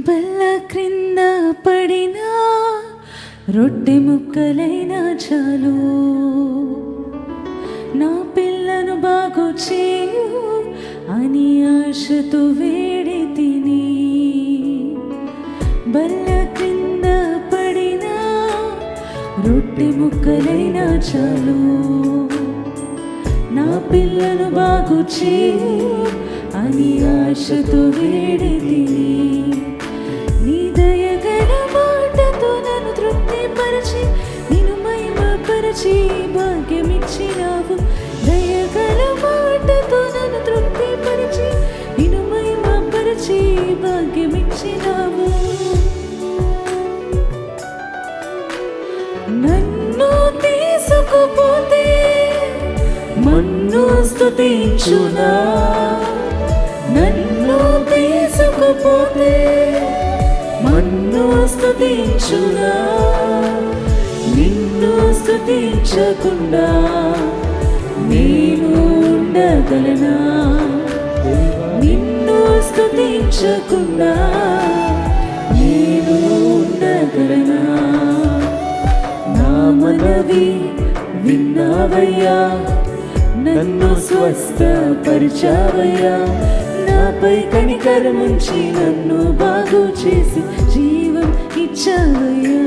బల్ల క్రింద పడినా రొట్టె ముక్కలైనా చాలు, నా పిల్లను బాగు చేయు అని ఆశతో వేడి తిని. బల్ల క్రింద పడినా రొట్టె ముక్కలైనా చాలు, నా పిల్లను బాగు చేయు అని ఆశతో వేడి తిని. నీ దయగల మాటతో నన్ను తృప్తిపరచి నిన్ను మహిమపరచి భాగ్యమిచ్చినావు. దయగల మాటతో నన్ను తృప్తిపరచి నిన్ను మహిమపరచి భాగ్యమిచ్చినావు. నన్ను తీసుకుపోతే మన్ను స్తుతించునా, నన్ను తీసుకుపోతే మన్ను స్తుతించునా. నిన్ను స్తుతించకుండా నేను ఉండగలనా, నిన్ను స్తుతించకుండా నేను ఉండగలనా. నా మనవి విన్నావయ్యా, నన్ను స్వస్థపరిచావయ్యా. నాపై కనికరముంచి నన్ను బాగు చేసి జీవం ఇచ్చావయ్యా.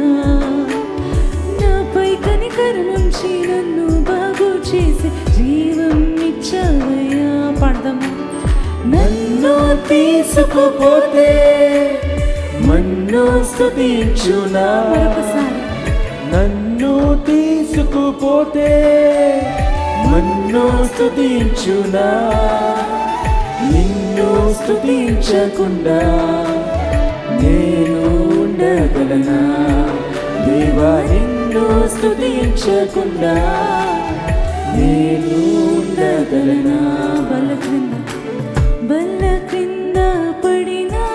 నాపై కనికరముంచి నన్ను బాగు చేసి జీవం ఇచ్చావయ్యా. పాడదామా? నన్ను తీసుకుపోతే మన్ను స్తుతించునా, నన్ను తీసుకుపోతే మన్ను స్తుతించునా. నిన్ను స్తుతించకుండా నేను ఉండగలనా. దేవా, నిన్ను స్తుతించకుండా నేను ఉండగలనా. బల్ల క్రింద పడినా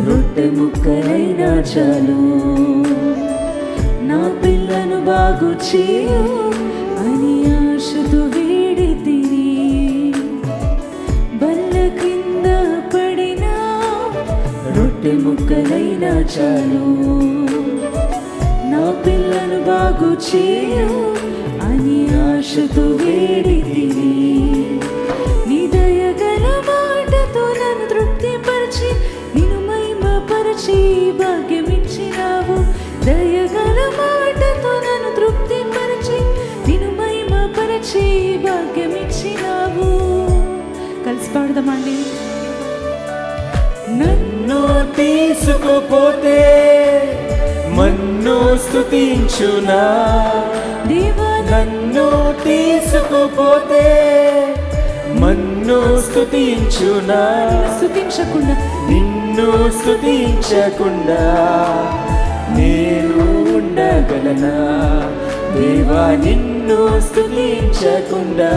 రొట్టె ముక్కలైనా చాలు, నా పిల్లను బాగు చేయు అని ఆశతో వేడి తిని. బల్ల కింద పడినా రొట్టె ముక్కలైనా చాలు, నా పిల్లను బాగు చేయు అని ఆశతో వేడి తిని. నీ దయగల మాటతో నన్ను తృప్తిపరిచి నిన్ను మహిమపరచి భాగ్యమిచ్చినావు. దయగల మాటతో నన్ను తృప్తిపరిచి నిన్ను మహిమపరచి భాగ్యమిచ్చినావు. కలిసి పాడదామండి. నన్ను తీసుకుపోతే మన్ను స్తుతించునా, దేవా, నన్ను తీసుకుపోతే మన్ను స్తుతించునా. స్తుతించకుండా నిన్ను స్తుతించకుండా నేను ఉండగలనా. దేవా, నిన్ను స్తుతించకుండా